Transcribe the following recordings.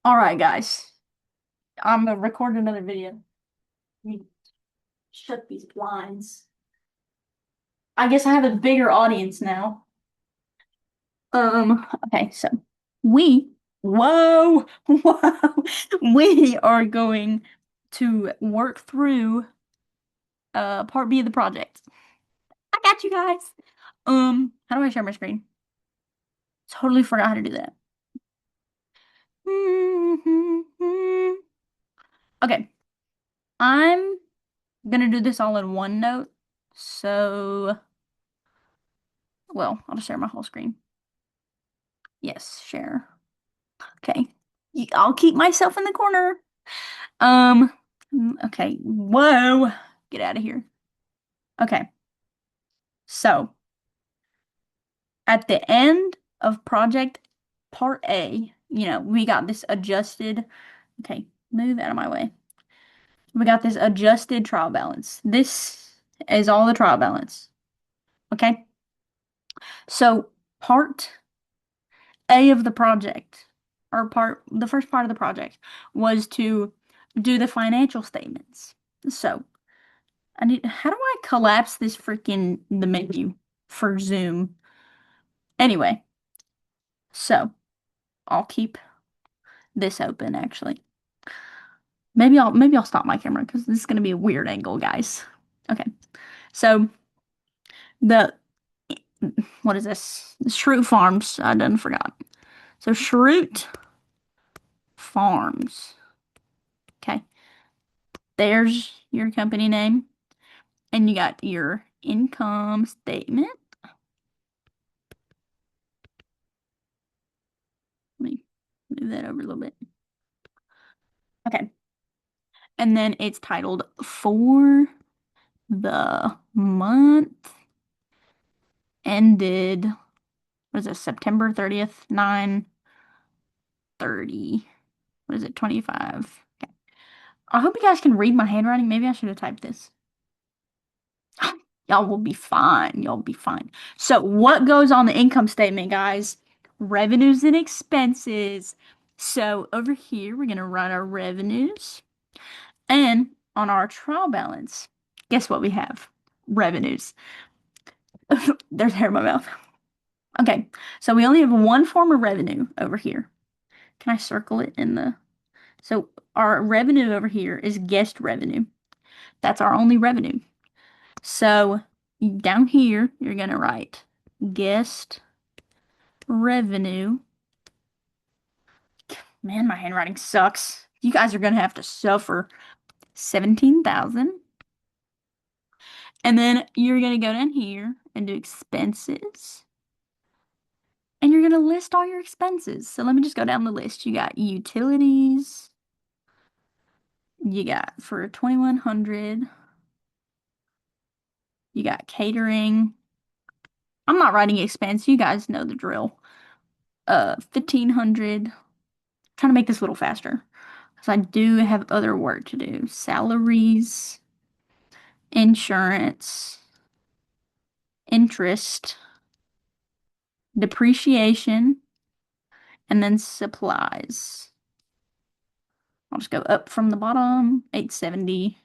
All right, guys. I'm gonna record another video. Let me shut these blinds. I guess I have a bigger audience now. Okay, so we, whoa, whoa, we are going to work through part B of the project. I got you guys. How do I share my screen? Totally forgot how to do that. Okay, I'm gonna do this all in OneNote. So, well, I'll just share my whole screen. Yes, share. Okay. I'll keep myself in the corner. Um, okay. Whoa. Get out of here. Okay. So, at the end of project part A, we got this adjusted. Okay, move out of my way. We got this adjusted trial balance. This is all the trial balance. Okay. So, part A of the project, or the first part of the project, was to do the financial statements. So, how do I collapse the menu for Zoom? Anyway, so I'll keep this open actually. Maybe I'll stop my camera because this is gonna be a weird angle, guys. Okay, so the what is this? Shroot Farms. I done forgot. So Shroot Farms. Okay, there's your company name, and you got your income statement. Let me move that over a little bit. Okay, and then it's titled for the month ended, what is it, September 30th, 9/30. What is it, 25? Okay. I hope you guys can read my handwriting. Maybe I should have typed this. Y'all will be fine. Y'all will be fine. So, what goes on the income statement, guys? Revenues and expenses. So, over here, we're going to write our revenues. And on our trial balance, guess what we have? Revenues. There's hair in my mouth. Okay, so we only have one form of revenue over here. Can I circle it in the... So our revenue over here is guest revenue. That's our only revenue. So down here, you're going to write guest revenue. Man, my handwriting sucks. You guys are going to have to suffer. 17,000. And then you're going to go down here and do expenses. And you're going to list all your expenses. So let me just go down the list. You got utilities. You got for 2,100. You got catering. I'm not writing expense. You guys know the drill. 1,500. Trying to make this a little faster because I do have other work to do. Salaries, insurance, interest, depreciation, and then supplies. I'll just go up from the bottom. 870,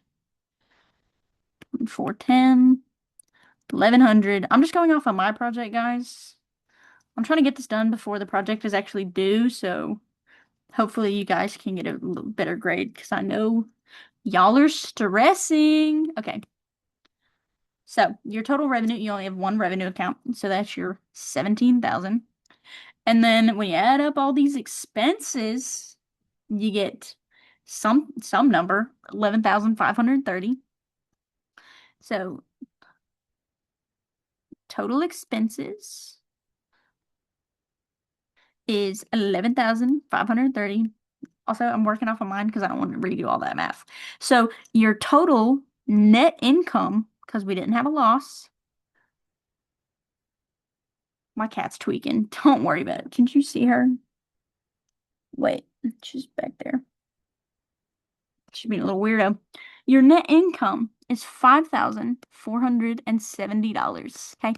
410, 1,100. I'm just going off of my project, guys. I'm trying to get this done before the project is actually due, so hopefully you guys can get a little better grade because I know y'all are stressing. Okay. So your total revenue, you only have one revenue account, so that's your 17,000. And then when you add up all these expenses, you get some number, 11,530. So total expenses is 11,530. Also, I'm working off of mine because I don't want to redo all that math. So your total net income, because we didn't have a loss. My cat's tweaking. Don't worry about it. Can you see her? Wait, she's back there. She's being a little weirdo. Your net income is $5,470. Okay.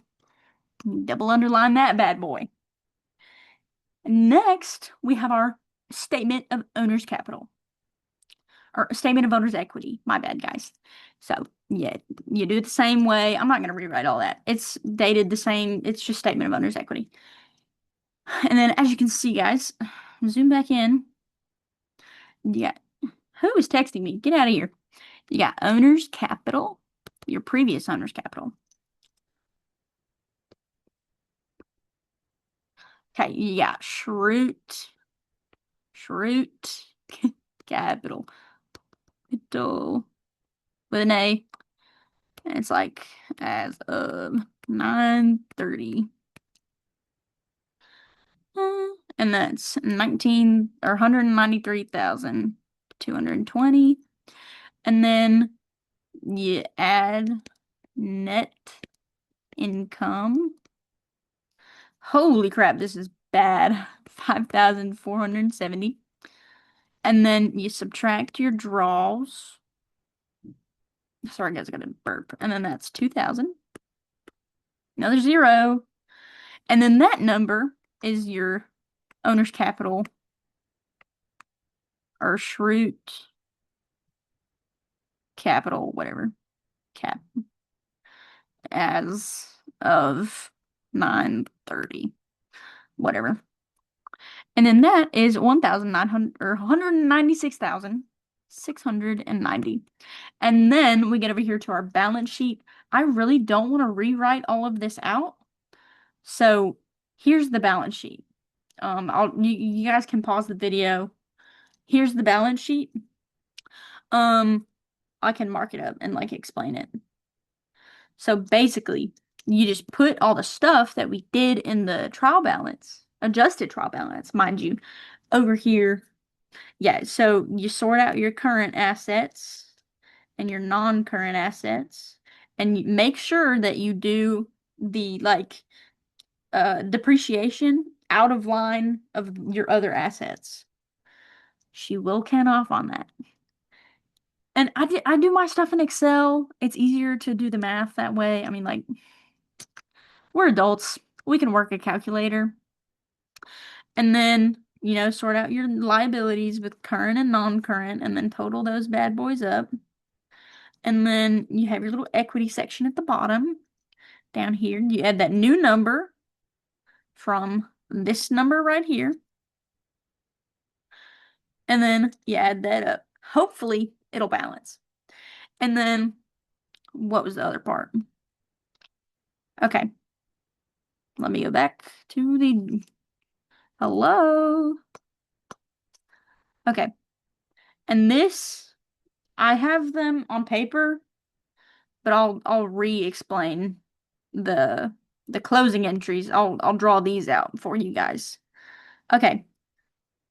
Double underline that bad boy. Next, we have our statement of owner's capital or statement of owner's equity. My bad, guys. So, yeah, you do it the same way. I'm not going to rewrite all that. It's dated the same. It's just statement of owner's equity. And then, as you can see, guys, zoom back in. Yeah. Who is texting me? Get out of here. You got owner's capital, your previous owner's capital. Okay, you got Shroot capital. Capital with an A. And it's like as of 9/30. And that's 19 or 193,220. And then you add net income. Holy crap, this is bad. 5,470. And then you subtract your draws. Sorry, guys, I got a burp. And then that's 2,000. Another 0. And then that number is your owner's capital or Shroot capital, whatever. Cap as of 9/30. Whatever. And then that is 1,900 or 196,690. And then we get over here to our balance sheet. I really don't want to rewrite all of this out. So here's the balance sheet. You guys can pause the video. Here's the balance sheet. I can mark it up and like explain it. So basically, you just put all the stuff that we did in the trial balance, adjusted trial balance, mind you, over here. Yeah, so you sort out your current assets and your non-current assets, and you make sure that you do the like depreciation out of line of your other assets. She will count off on that. And I do my stuff in Excel. It's easier to do the math that way. I mean, like, we're adults. We can work a calculator. And then, sort out your liabilities with current and non-current, and then total those bad boys up. And then you have your little equity section at the bottom. Down here, you add that new number from this number right here. And then you add that up. Hopefully, it'll balance. And then, what was the other part? Okay. Let me go back to the... Hello? Okay. And this, I have them on paper, but I'll re-explain the closing entries. I'll draw these out for you guys. Okay.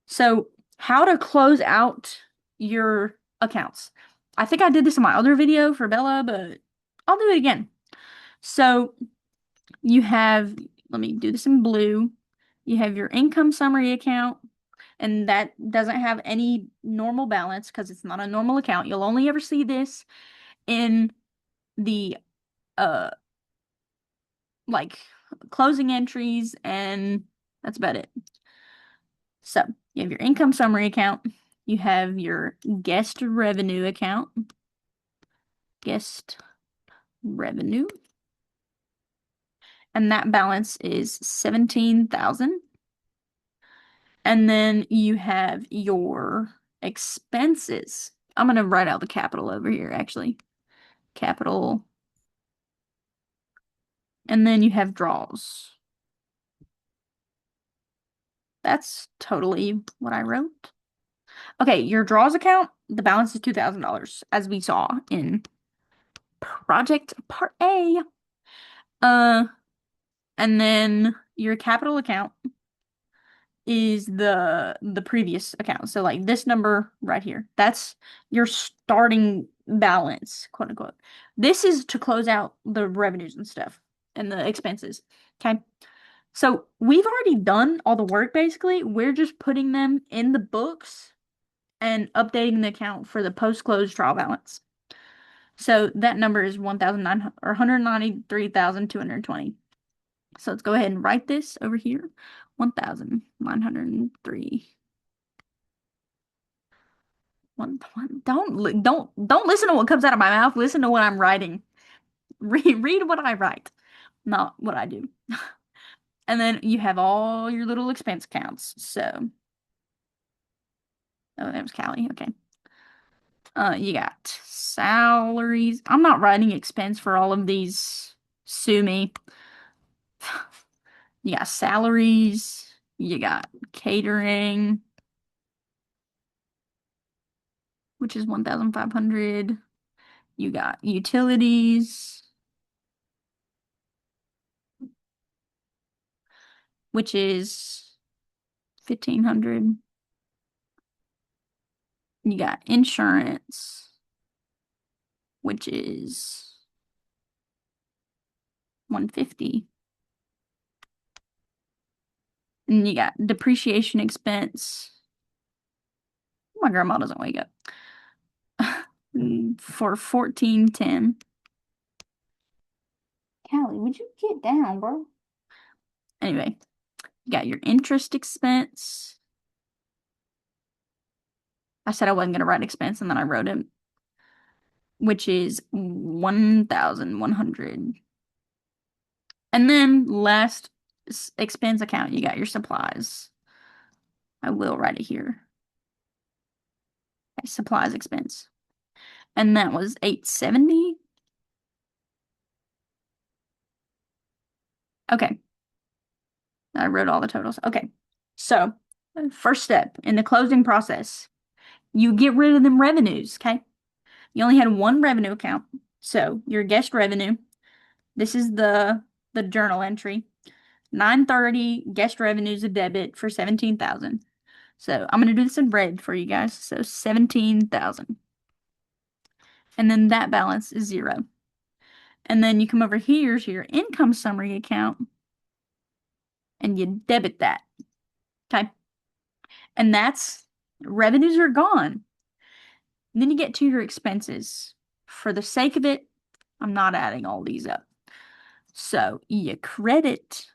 So, how to close out your accounts. I think I did this in my other video for Bella, but I'll do it again. So, you have, let me do this in blue. You have your income summary account, and that doesn't have any normal balance because it's not a normal account. You'll only ever see this in the like closing entries, and that's about it. So you have your income summary account, you have your guest revenue account, guest revenue, and that balance is 17,000. And then you have your expenses. I'm going to write out the capital over here, actually. Capital. And then you have draws. That's totally what I wrote. Okay, your draws account, the balance is $2,000, as we saw in Project Part A. And then your capital account is the previous account. So like this number right here, that's your starting balance, quote unquote. This is to close out the revenues and stuff and the expenses. Okay. So we've already done all the work basically. We're just putting them in the books and updating the account for the post-close trial balance. So that number is 193,220. So let's go ahead and write this over here. 1,903. Don't listen to what comes out of my mouth. Listen to what I'm writing. Read what I write, not what I do. And then you have all your little expense counts. So, oh, that was Callie. Okay. You got salaries. I'm not writing expense for all of these. Sue me. You got salaries. You got catering, which is 1,500. You got utilities, which is 1,500. You got insurance, which is 150. And you got depreciation expense. My grandma doesn't wake up. For 1410. Callie, would you get down, bro? Anyway, you got your interest expense. I said I wasn't going to write expense, and then I wrote it, which is 1,100. And then last expense account, you got your supplies. I will write it here. Okay, supplies expense. And that was 870. Okay. I wrote all the totals. Okay. So, first step in the closing process, you get rid of them revenues, okay? You only had one revenue account. So, your guest revenue, this is the journal entry. 930 guest revenues a debit for 17,000. So, I'm going to do this in red for you guys. So, 17,000. And then that balance is 0. And then you come over here to your income summary account and you debit that. Okay? And that's revenues are gone. And then you get to your expenses. For the sake of it, I'm not adding all these up. So you credit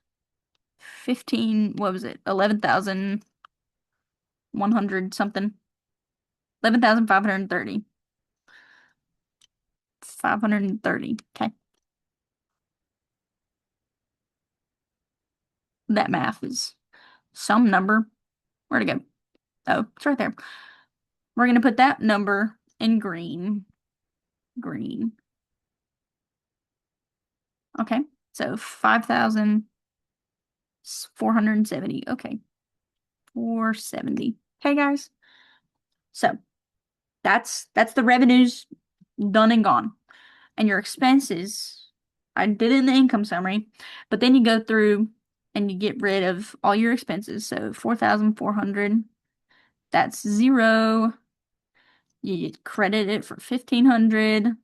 15, what was it? 11,100 something. 11,530. 530. Okay. That math is some number. Where'd it go? Oh, it's right there. We're going to put that number in green. Green. Okay. So 5,470. Okay. 470. Okay, guys. So that's the revenues done and gone. And your expenses, I did it in the income summary, but then you go through and you get rid of all your expenses. So 4,400, that's 0. You credit it for 1,500.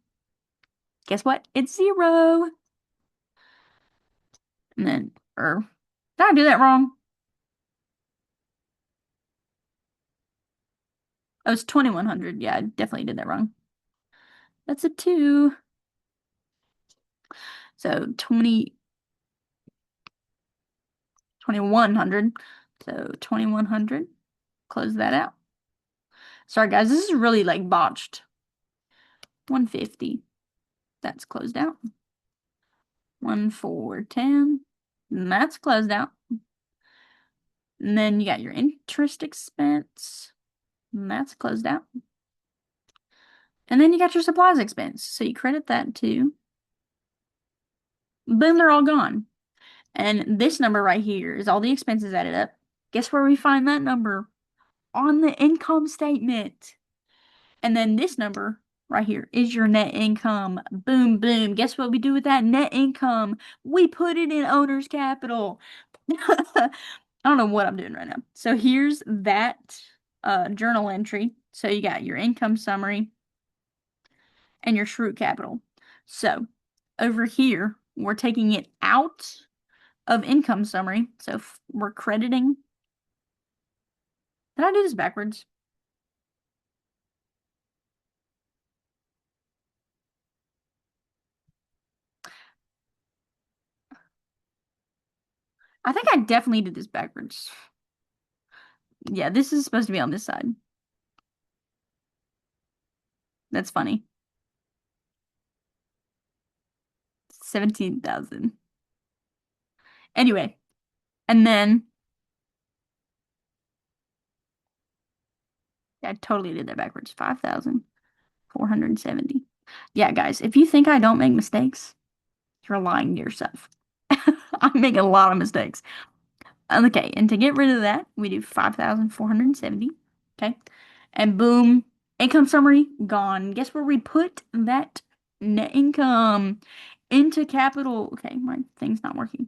Guess what? It's 0. And then, did I do that wrong? Oh, it's 2,100. Yeah, I definitely did that wrong. That's a 2. So 2,100. So 2,100. Close that out. Sorry, guys. This is really like botched. 150. That's closed out. 1,410. And that's closed out. And then you got your interest expense. And that's closed out. And then you got your supplies expense. So you credit that too. Boom, they're all gone. And this number right here is all the expenses added up. Guess where we find that number? On the income statement. And then this number right here is your net income. Boom, boom. Guess what we do with that net income? We put it in owner's capital. I don't know what I'm doing right now. So here's that journal entry. So you got your income summary and your shrew capital. So over here, we're taking it out of income summary. So we're crediting. Did I do this backwards? I think I definitely did this backwards. Yeah, this is supposed to be on this side. That's funny. 17,000. Anyway, and then I totally did that backwards. 5,470. Yeah, guys, if you think I don't make mistakes, you're lying to yourself. I'm making a lot of mistakes. Okay, and to get rid of that, we do 5,470. Okay. And boom, income summary gone. Guess where we put that net income? Into capital. Okay, my thing's not working.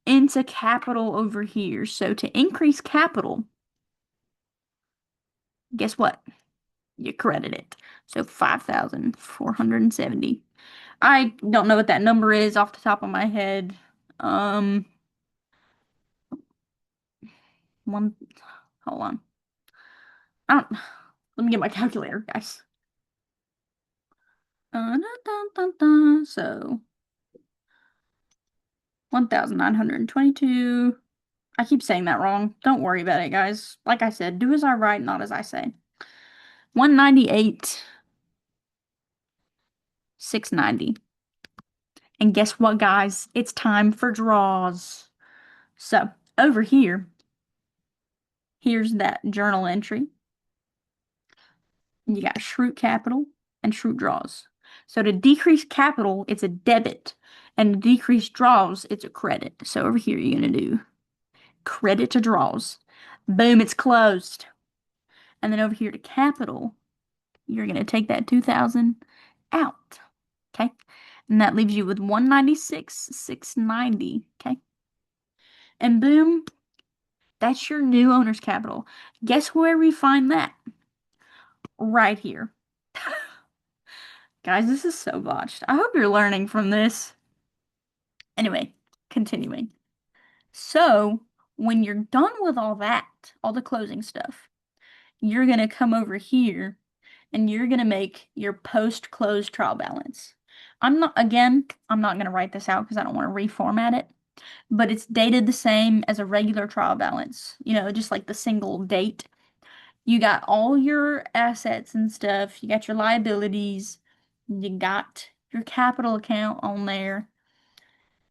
Into capital over here. So to increase capital, guess what? You credit it. So 5,470. I don't know what that number is off the top of my head. Um, one, hold on. I don't, let me get my calculator, guys. Dun, dun, dun, dun. So 1,922. I keep saying that wrong. Don't worry about it, guys. Like I said, do as I write, not as I say. 198, 690. And guess what, guys? It's time for draws. So over here, here's that journal entry. You got Shroot Capital and Shroot Draws. So to decrease capital, it's a debit. And to decrease draws, it's a credit. So over here, you're going to do credit to draws. Boom, it's closed. And then over here to capital, you're going to take that 2,000 out. Okay. And that leaves you with 196,690. Okay. And boom, that's your new owner's capital. Guess where we find that? Right here. Guys, this is so botched. I hope you're learning from this. Anyway, continuing. So, when you're done with all that, all the closing stuff, you're going to come over here and you're going to make your post-close trial balance. I'm not going to write this out because I don't want to reformat it, but it's dated the same as a regular trial balance, just like the single date. You got all your assets and stuff, you got your liabilities, you got your capital account on there.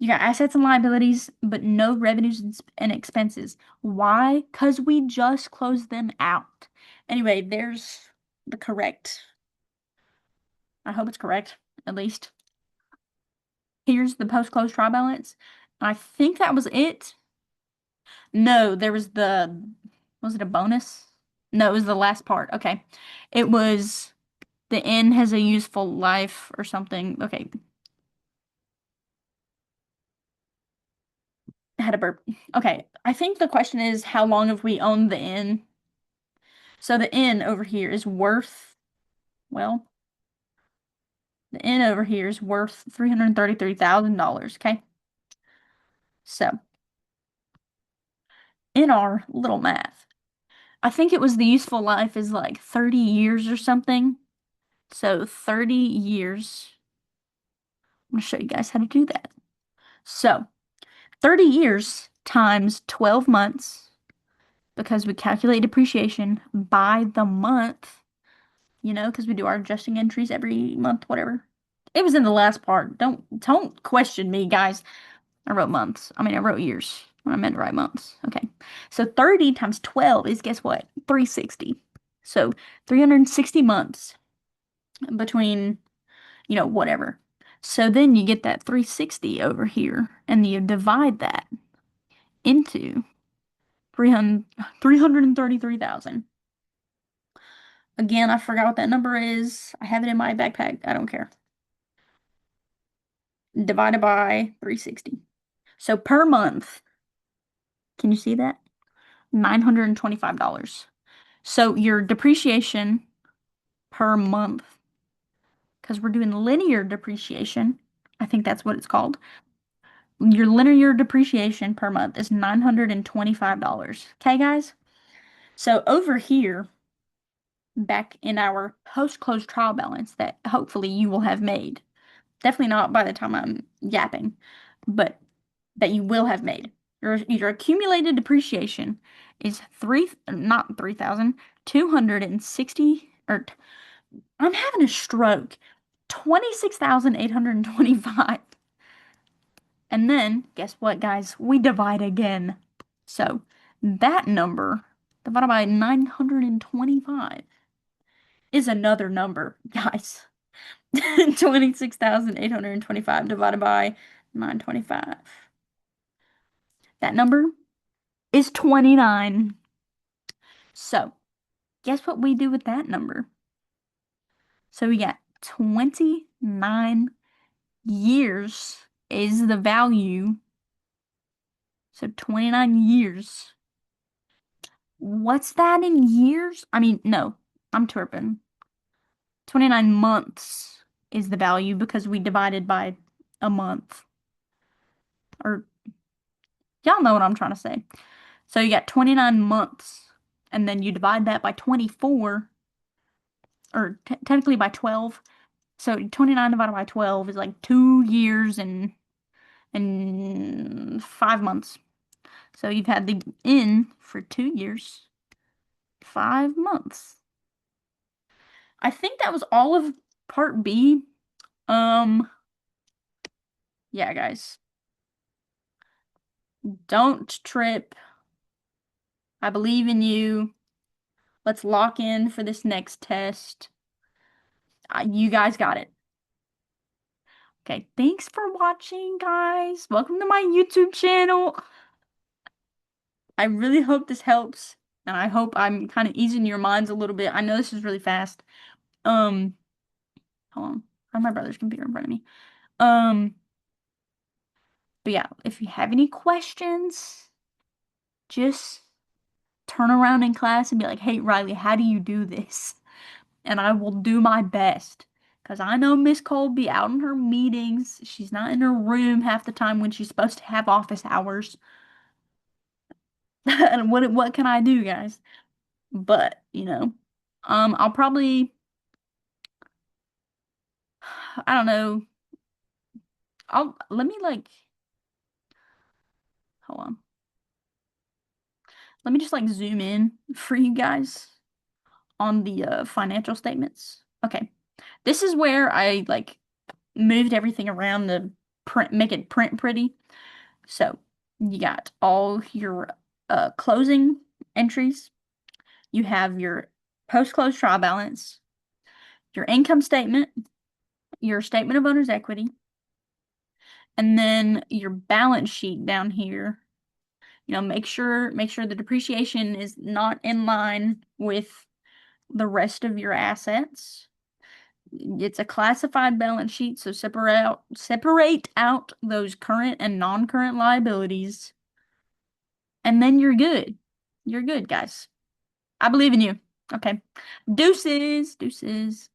You got assets and liabilities, but no revenues and expenses. Why? Because we just closed them out. Anyway, there's the correct. I hope it's correct, at least. Here's the post-close trial balance. I think that was it. No, there was was it a bonus? No, it was the last part. Okay. It was the N has a useful life or something. Okay. I had a burp. Okay. I think the question is how long have we owned the N? So the N over here is worth, well, the N over here is worth $333,000. Okay. So in our little math, I think it was the useful life is like 30 years or something. So 30 years. I'm going to show you guys how to do that. So 30 years times 12 months, because we calculate depreciation by the month, because we do our adjusting entries every month, whatever. It was in the last part. Don't question me, guys. I wrote months. I mean, I wrote years. I meant to write months. Okay. So 30 times 12 is, guess what? 360. So 360 months between, whatever. So then you get that 360 over here, and you divide that into 333,000. Again, I forgot what that number is. I have it in my backpack. I don't care. Divided by 360. So per month, can you see that? $925. So your depreciation per month, because we're doing linear depreciation, I think that's what it's called. Your linear depreciation per month is $925. Okay, guys? So over here, back in our post-close trial balance that hopefully you will have made. Definitely not by the time I'm yapping, but that you will have made. Your accumulated depreciation is not 3,260 or I'm having a stroke. 26,825. And then, guess what, guys? We divide again. So, that number divided by 925 is another number, guys. 26,825 divided by 925. That number is 29. So, guess what we do with that number? So, we got 29 years is the value. So, 29 years. What's that in years? I mean, no, I'm twerping. 29 months is the value because we divided by a month. Or, y'all know what I'm trying to say. So you got 29 months, and then you divide that by 24, or technically by 12. So 29 divided by 12 is like 2 years and 5 months. So you've had the N for 2 years, 5 months. I think that was all of Part B. Um, yeah, guys. Don't trip. I believe in you. Let's lock in for this next test. You guys got it. Okay, thanks for watching, guys. Welcome to my YouTube channel. I really hope this helps, and I hope I'm kind of easing your minds a little bit. I know this is really fast. Um, hold on. I have my brother's computer in front of me. Um, but yeah, if you have any questions, just turn around in class and be like, "Hey, Riley, how do you do this?" And I will do my best. Because I know Miss Cole be out in her meetings. She's not in her room half the time when she's supposed to have office hours. And what can I do, guys? But, I'll probably, I don't know. Let me hold on. Let me just zoom in for you guys on the financial statements. Okay. This is where I moved everything around to make it print pretty. So you got all your closing entries. You have your post-close trial balance, your income statement, your statement of owner's equity, and then your balance sheet down here. Make sure the depreciation is not in line with the rest of your assets. It's a classified balance sheet, so separate out those current and non-current liabilities, and then you're good. You're good, guys. I believe in you. Okay. Deuces. Deuces.